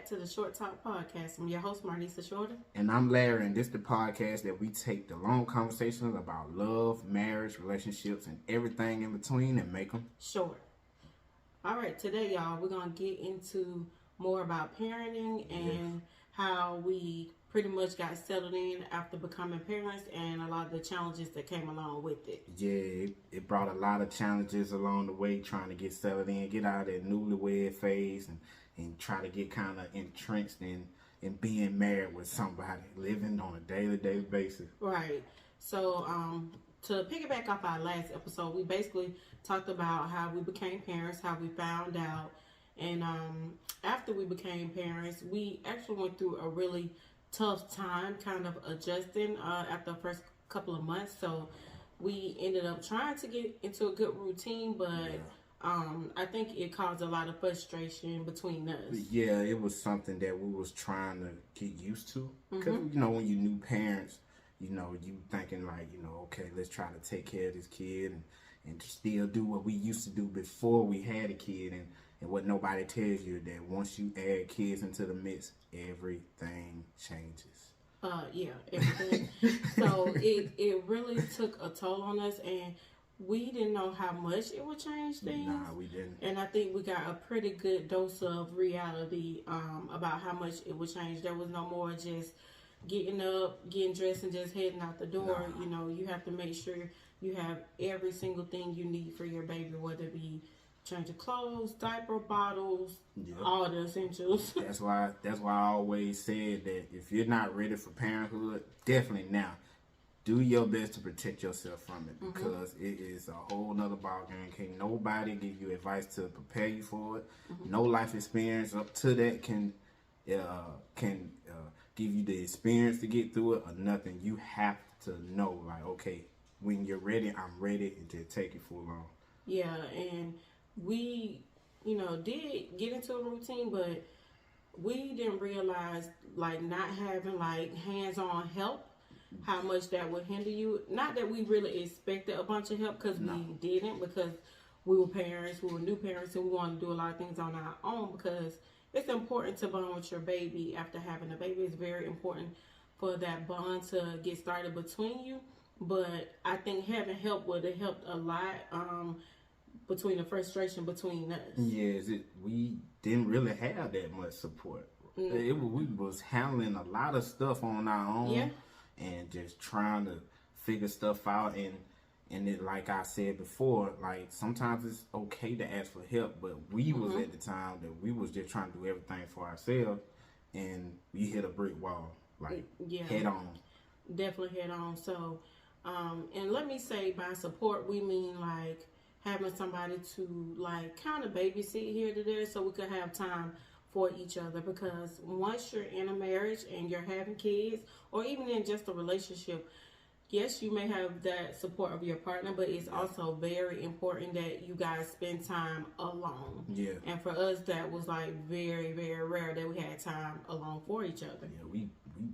back to the Short Talk Podcast. I'm your host, Marnisa Shorter. And I'm Larry, and this is the podcast that we take the long conversations about love, marriage, relationships, and everything in between and make them short. All right, today, y'all, we're going to get into more about parenting and how we pretty much got settled in after becoming parents and a lot of the challenges that came along with it. Yeah, it brought a lot of challenges along the way, trying to get settled in, get out of that newlywed phase, and try to get kind of entrenched in being married with somebody, living on a daily basis. Right. So, to piggyback off our last episode, we basically talked about how we became parents, how we found out, and after we became parents, we actually went through a really tough time kind of adjusting after the first couple of months. So we ended up trying to get into a good routine, but I think it caused a lot of frustration between us. Yeah, it was something that we was trying to get used to. Because, you know, when you new parents, you know, you thinking like, you know, okay, let's try to take care of this kid and still do what we used to do before we had a kid. And what nobody tells you that once you add kids into the mix, everything changes. Everything. So it really took a toll on us, and we didn't know how much it would change things. Nah, we didn't. And I think we got a pretty good dose of reality about how much it would change. There was no more just getting up, getting dressed, and just heading out the door. Nah. You know, you have to make sure you have every single thing you need for your baby, whether it be change of clothes, diaper, bottles, all the essentials. That's why I always said that if you're not ready for parenthood, definitely now, do your best to protect yourself from it, because it is a whole nother ballgame. Can't nobody give you advice to prepare you for it. No life experience up to that can give you the experience to get through it or nothing. You have to know, like, okay, when you're ready, I'm ready, and just take it full on. Yeah, and we, you know, did get into a routine, but we didn't realize, like, not having, like, hands-on help, how much that would hinder you. Not that we really expected a bunch of help, because we didn't, because we were parents, we were new parents, and we wanted to do a lot of things on our own, because it's important to bond with your baby after having a baby. It's very important for that bond to get started between you, but I think having help would have helped a lot, between the frustration between us. Yes, we didn't really have that much support. We was handling a lot of stuff on our own, and just trying to figure stuff out. And it, like I said before, like, sometimes it's okay to ask for help, but we was at the time that we was just trying to do everything for ourselves, and we hit a brick wall, like, head on. Definitely head on. So, and let me say, by support, we mean, like, having somebody to, like, kind of babysit here to there, so we could have time for each other. Because once you're in a marriage and you're having kids, or even in just a relationship, yes, you may have that support of your partner, but it's also very important that you guys spend time alone. Yeah. And for us, that was, like, very, very rare that we had time alone for each other. Yeah, we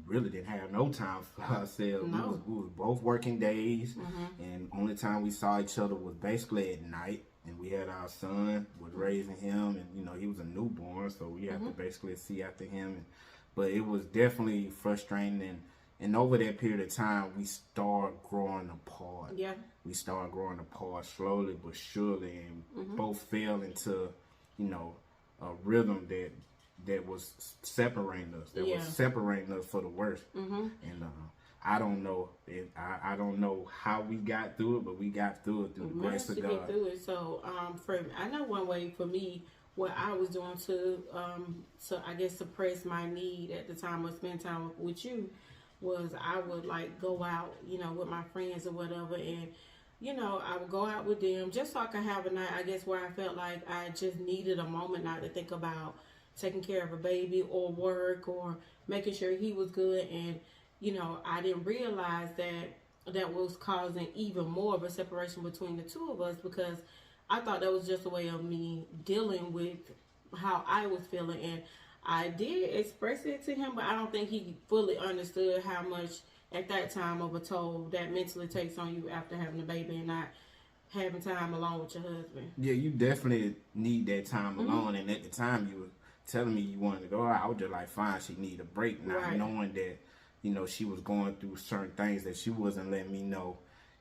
really didn't have no time for ourselves. No. We was both working days, and only time we saw each other was basically at night. And we had our son, was raising him, and, you know, he was a newborn, so we had to basically see after him. But it was definitely frustrating, and over that period of time, we started growing apart. Yeah. We started growing apart slowly but surely, and both fell into, you know, a rhythm that was separating us. That was separating us for the worst. And I don't know. I don't know how we got through it, but we got through it through the grace of God. Get through it. So, I know one way for me, what I was doing to I guess suppress my need at the time of spending time with you, was I would, like, go out, you know, with my friends or whatever, and, you know, I would go out with them just so I could have a night, I guess, where I felt like I just needed a moment not to think about taking care of a baby or work or making sure he was good. And, you know, I didn't realize that was causing even more of a separation between the two of us, because I thought that was just a way of me dealing with how I was feeling. And I did express it to him, but I don't think he fully understood how much at that time of a toll that mentally takes on you after having a baby and not having time alone with your husband. Yeah, you definitely need that time alone, and at the time you were telling me you wanted to go out, I was just like, fine, she need a break, not Right. knowing that, you know, she was going through certain things that she wasn't letting me know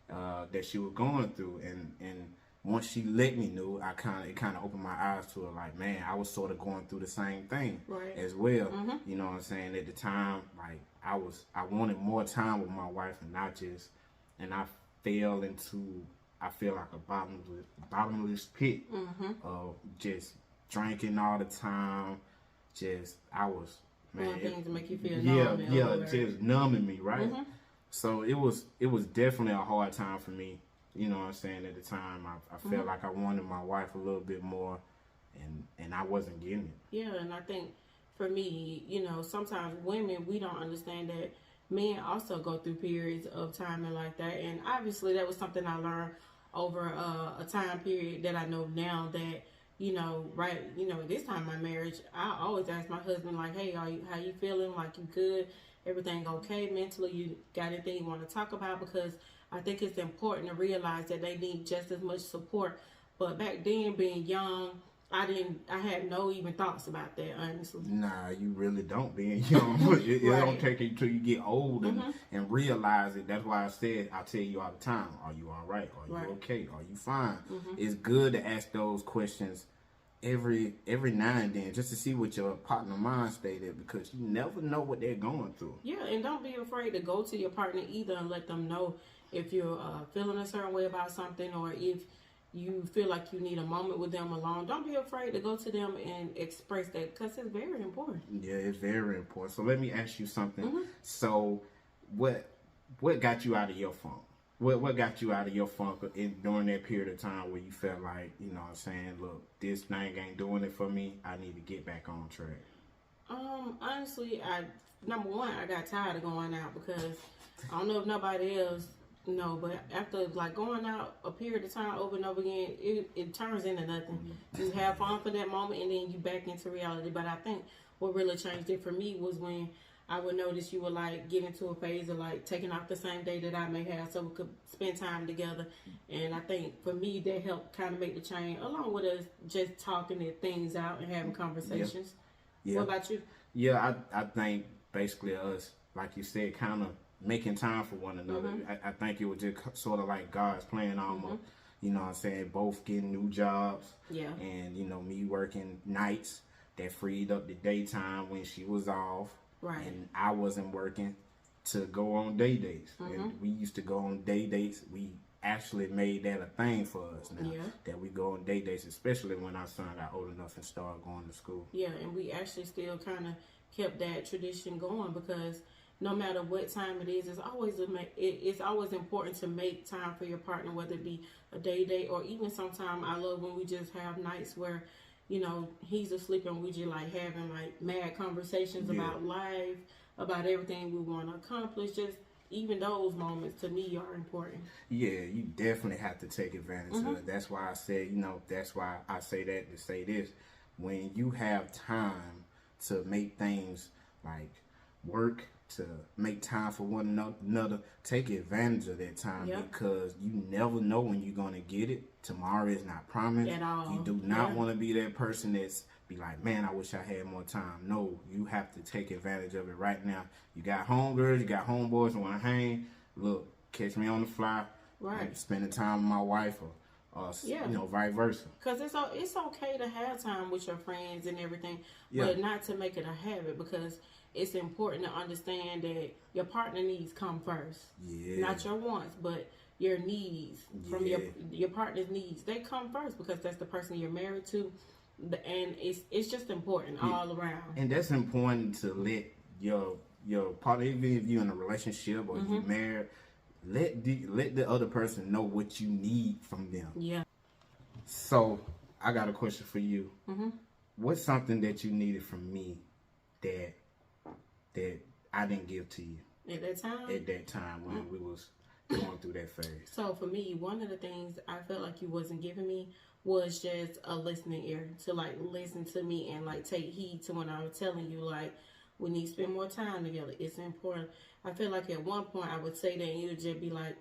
that she was going through. And once she let me know, it kind of opened my eyes to it. Like, man, I was sort of going through the same thing Right. as well. You know what I'm saying? At the time, like I wanted more time with my wife, and not just, and I fell into, I feel like a bottomless pit of just drinking all the time. I was, man, things to make you feel yeah, numb and yeah, over. just numbing me, right? So it was definitely a hard time for me. You know what I'm saying? At the time, I felt like I wanted my wife a little bit more, and I wasn't getting it. Yeah, and I think for me, you know, sometimes women, we don't understand that men also go through periods of time and like that. And obviously that was something I learned over a time period that I know now that, you know, right, you know, this time in my marriage, I always ask my husband, like, hey, how you feeling? Like, you good? Everything okay mentally? You got anything you want to talk about? Because I think it's important to realize that they need just as much support. But back then, being young, I had no even thoughts about that, honestly. Nah, you really don't, being young. It don't take you till you get old and realize it. That's why I said, I tell you all the time, are you all right? Are you okay? Are you fine? It's good to ask those questions every now and then, just to see what your partner mind state is, because you never know what they're going through. Yeah, and don't be afraid to go to your partner either and let them know if you're feeling a certain way about something, or if you feel like you need a moment with them alone. Don't be afraid to go to them and express that, because it's very important. Yeah, it's very important. So let me ask you something. So what got you out of your funk? What got you out of your funk during that period of time where you felt like, you know what I'm saying, look, this thing ain't doing it for me, I need to get back on track? Honestly, number one, I got tired of going out, because I don't know if nobody else know, but after like going out a period of time over and over again, it turns into nothing. You have fun for that moment, and then you back into reality. But I think what really changed it for me was when I would notice you would like get into a phase of like taking off the same day that I may have, so we could spend time together. And I think for me that helped kind of make the change, along with us just talking things out and having conversations. Yeah. What about you? Yeah, I think basically us, like you said, kind of making time for one another. I think it was just sort of like God's plan almost. You know what I'm saying? Both getting new jobs. Yeah. And, you know, me working nights that freed up the daytime when she was off. Right. And I wasn't working to go on day dates. And we used to go on day dates. We actually made that a thing for us now. Yeah. That we go on day dates, especially when our son got old enough and started going to school. Yeah, and we actually still kind of kept that tradition going, because no matter what time it is, it's always important to make time for your partner, whether it be a day date, or even sometime I love when we just have nights where, you know, he's asleep and we just like having like mad conversations about life, about everything we want to accomplish. Just even those moments to me are important. Yeah, you definitely have to take advantage of it. That's why I said, you know, that's why I say that to say this. When you have time to make things like work, to make time for one another, take advantage of that time, because you never know when you're going to get it. Tomorrow is not promised. At all. You do not want to be that person that's be like, man, I wish I had more time. No, you have to take advantage of it right now. You got homegirls, you got homeboys who want to hang. Look, catch me on the fly. Right. Spending time with my wife, or you know, vice versa. Because it's okay to have time with your friends and everything, but not to make it a habit, because it's important to understand that your partner needs come first. Yeah. Not your wants, but your needs from your partner's needs. They come first, because that's the person you're married to, and it's just important all around. And that's important to let your partner, even if you're in a relationship or you're married, let the other person know what you need from them. Yeah. So I got a question for you. What's something that you needed from me that I didn't give to you At that time? At that time when we was going through that phase. So for me, one of the things I felt like you wasn't giving me was just a listening ear, to like listen to me and like take heed to when I was telling you like we need to spend more time together. It's important. I feel like at one point I would say that and you would just be like,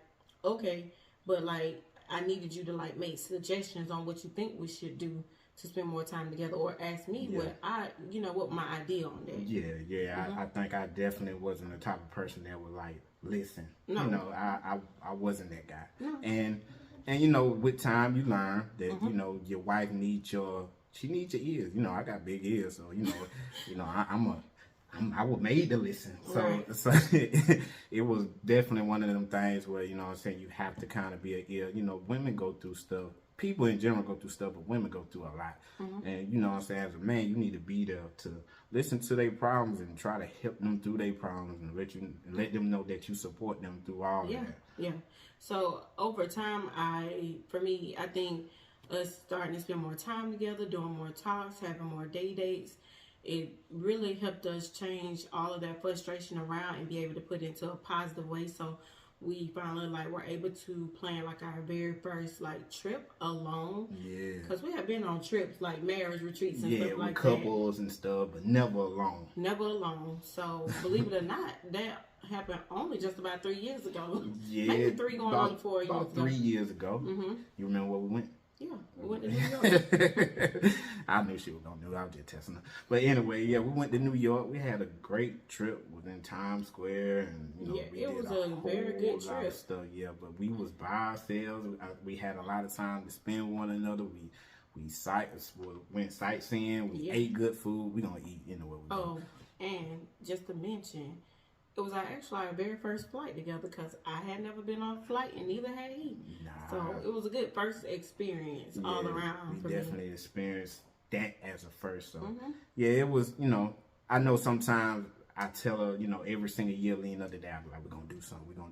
okay, but like I needed you to like make suggestions on what you think we should do, to spend more time together, or ask me what my idea on that. Yeah. I think I definitely wasn't the type of person that would like listen. No. You know, I wasn't that guy. No. And you know, with time you learn that you know your wife needs your ears. You know, I got big ears, so you know, I was made to listen. So Right. so it was definitely one of them things where, you know what I'm saying, you have to kind of be an ear. You know, women go through stuff. People in general go through stuff, but women go through a lot. And you know what I'm saying, as a man, you need to be there to listen to their problems and try to help them through their problems and let them know that you support them through all of that. Yeah. So over time, I think us starting to spend more time together, doing more talks, having more dates, it really helped us change all of that frustration around and be able to put it into a positive way. So we finally were able to plan our very first trip alone. Yeah. Because we have been on trips like marriage retreats and stuff with like couples and stuff, but never alone. Never alone. So believe it or not, that happened only just about 3 years ago. Yeah. Maybe 3 going on 4 years ago. About 3 years ago. You remember where we went? Yeah, we went to New York. I knew she was gonna do it. I was just testing her. But anyway, yeah, we went to New York. We had a great trip within Times Square, and you know, we it did was a very good whole lot trip. of stuff. Yeah, but we was by ourselves. We had a lot of time to spend with one another. We went sightseeing. We ate good food. We gonna eat anywhere we go. Oh, and just to mention, it was actually our very first flight together because I had never been on a flight and neither had he. Nah. So it was a good first experience all around. We for definitely experienced that as a first. So Mm-hmm. yeah, it was. You know, I know sometimes I tell her, you know, every single year leading up to that, I'm like, we're gonna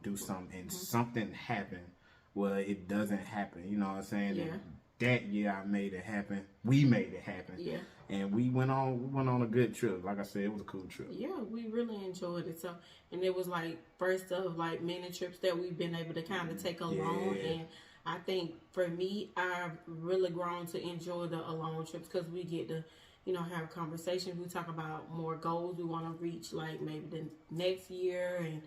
do something, and something happened. Well, it doesn't happen. You know what I'm saying? Yeah. That year I made it happen. We made it happen. Yeah. And we went on a good trip. Like I said, it was a cool trip. Yeah, we really enjoyed it. So, and it was first of many trips that we've been able to kind of take alone. Yeah. And I think for me, I've really grown to enjoy the alone trips because we get to, have conversations. We talk about more goals we want to reach, maybe the next year, and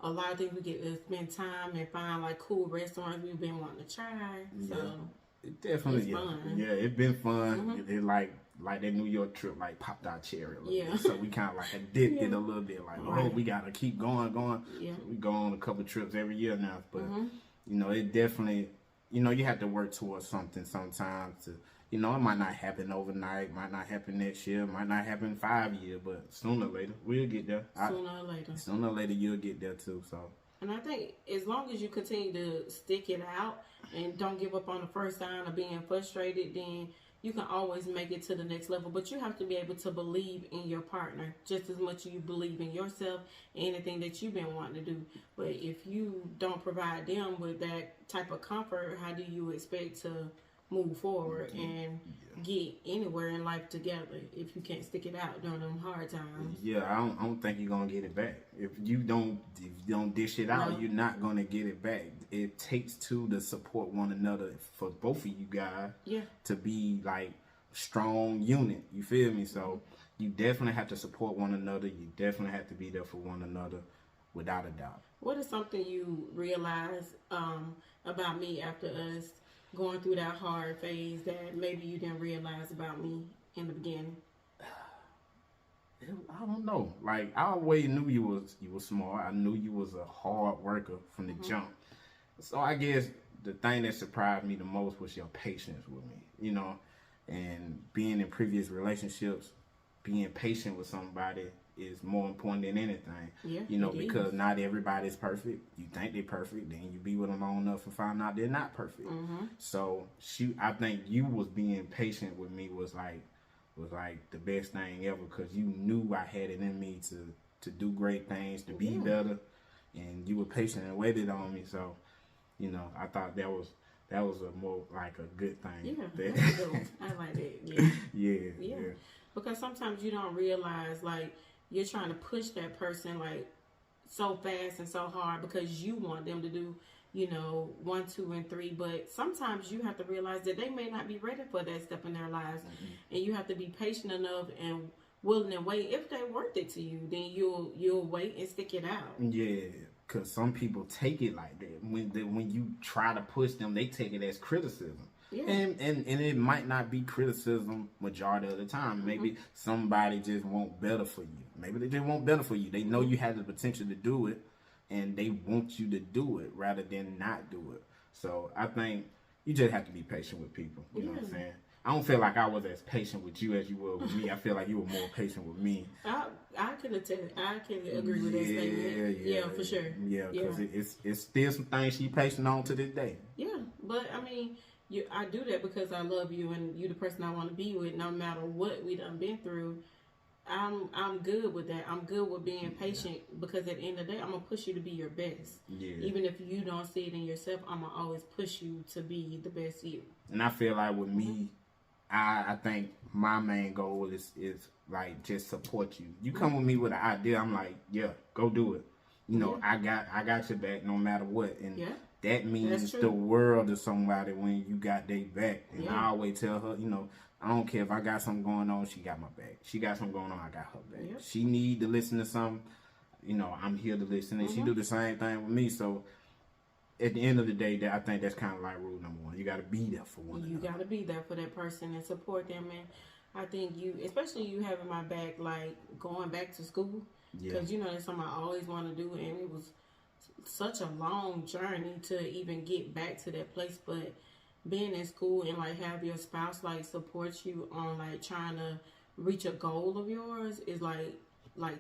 a lot of things we get to spend time and find cool restaurants we've been wanting to try. Yeah. So It definitely, it's fun. Yeah, it's been fun. It like that New York trip, popped our cherry a little bit. So we kind of addicted a little bit. Right. We gotta keep going. Yeah. So we go on a couple trips every year now. But it definitely, you have to work towards something sometimes. To, it might not happen overnight, might not happen next year, might not happen 5 years, but sooner or later we'll get there. Sooner or later you'll get there too. So. And I think as long as you continue to stick it out and don't give up on the first sign of being frustrated, then you can always make it to the next level. But you have to be able to believe in your partner just as much as you believe in yourself and anything that you've been wanting to do. But if you don't provide them with that type of comfort, how do you expect to move forward and get anywhere in life together if you can't stick it out during them hard times? Yeah, I don't think you're gonna get it back. If you don't dish it out, you're not gonna get it back. It takes two to support one another for both of you guys. Yeah. To be strong unit. You feel me? So you definitely have to support one another. You definitely have to be there for one another, without a doubt. What is something you realized about me after us going through that hard phase that maybe you didn't realize about me in the beginning? I don't know. I always knew you was smart. I knew you was a hard worker from the jump. So I guess the thing that surprised me the most was your patience with me. And being in previous relationships, being patient with somebody is more important than anything. Yeah, because not everybody's perfect. You think they're perfect, then you be with them long enough and find out they're not perfect. So I think you was being patient with me was the best thing ever, because you knew I had it in me to do great things, to be better, and you were patient and waited on me. So, I thought that was a more a good thing. Yeah, that's good. I like that. Yeah. Because sometimes you don't realize you're trying to push that person so fast and so hard because you want them to do 1, 2, and 3. But sometimes you have to realize that they may not be ready for that step in their lives, and you have to be patient enough and willing to wait. If they're worth it to you, then you'll wait and stick it out. Yeah, because some people take it like that. When you try to push them, they take it as criticism. Yeah. And it might not be criticism majority of the time. Maybe somebody just want better for you. Maybe they just want better for you. They know you have the potential to do it, and they want you to do it rather than not do it. So I think you just have to be patient with people. You know what I'm saying? I don't feel like I was as patient with you as you were with me. I feel like you were more patient with me. I can attest. I can agree with that statement. Yeah, for sure. Yeah, because it's still some things she patient on to this day. Yeah, but I mean, I do that because I love you and you the person I want to be with. No matter what we done been through, I'm good with that. I'm good with being patient because at the end of the day, I'm gonna push you to be your best. Yeah. Even if you don't see it in yourself, I'm gonna always push you to be the best you. And I feel like with me, I think my main goal is like just support you. You come with me with an idea, I'm like, yeah, go do it. You know, I got your back no matter what. And that means the world to somebody when you got their back. And I always tell her, you know, I don't care if I got something going on, she got my back. She got something going on, I got her back. She need to listen to something, you know, I'm here to listen. And she do the same thing with me. So at the end of the day, I think that's kind of like rule number one. You got to be there for one another. You got to be there for that person and support them. And I think especially you having my back, like going back to school. Because, you know, that's something I always want to do. And it was such a long journey to even get back to that place. But being in school and, like, have your spouse, like, support you on, like, trying to reach a goal of yours is, like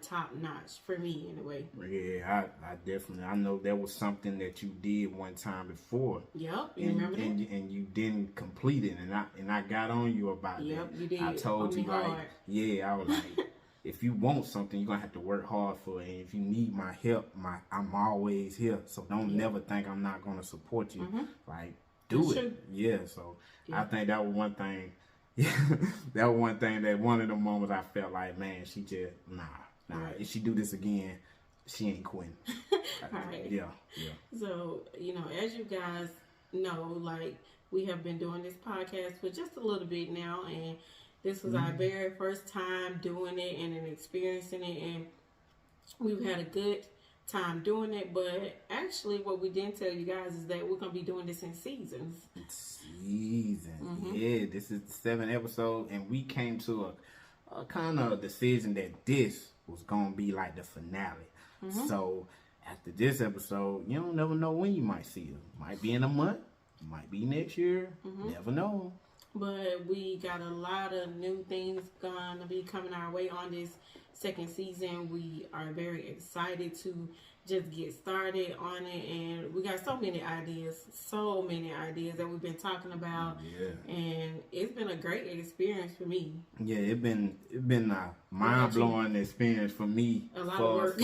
top notch for me in a way. Yeah, I definitely. I know there was something that you did one time before. Yep, you remember that? And you didn't complete it, and I got on you about that. Yep, you did. I told you like, I was like, if you want something, you're gonna have to work hard for it. And if you need my help, I'm always here. So don't never think I'm not gonna support you. Like, do it. Yeah. So I think that was one thing. That was one thing that one of the moments I felt like, man, she just nah. If she do this again, she ain't quitting. Right. Yeah. So, you know, as you guys know, like, we have been doing this podcast for just a little bit now, and this was our very first time doing it and experiencing it, and we've had a good time doing it. But actually, what we didn't tell you guys is that we're gonna be doing this in seasons. Yeah, this is the 7th episode, and we came to a kind of decision that this was gonna be like the finale. So after this episode, you don't never know when you might see it. Might be in a month, might be next year. Never know. But we got a lot of new things gonna be coming our way on this second season. We are very excited to just get started on it, and we got so many ideas that we've been talking about. And it's been a great experience for me. It's been a mind-blowing experience for me. A lot of work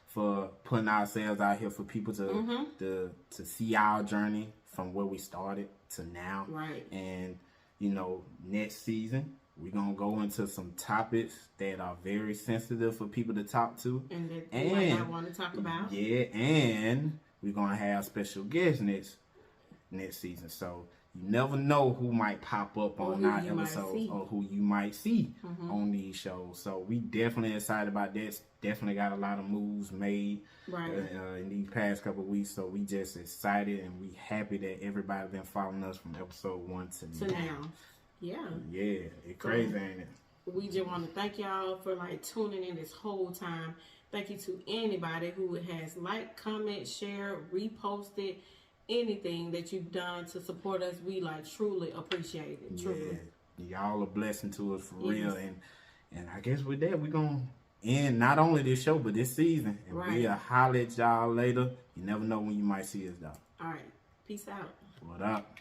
for putting ourselves out here for people to see our journey from where we started to now. Right. And you know, next season we're gonna go into some topics that are very sensitive for people to talk to, and that they might not want to talk about. Yeah, and we're gonna have special guests next season. So you never know who might pop up on our episodes or who you might see on these shows. So we definitely excited about this. Definitely got a lot of moves made in these past couple of weeks. So we just excited, and we happy that everybody been following us from episode 1 to now. Yeah, it's crazy, ain't it? We just want to thank y'all for like tuning in this whole time. Thank you to anybody who has liked, comment, share, reposted, anything that you've done to support us. We like truly appreciate it. Truly. Y'all a blessing to us for real. And I guess with that, we're gonna end not only this show but this season. And we'll holler at y'all later. You never know when you might see us though. All right. Peace out. What up?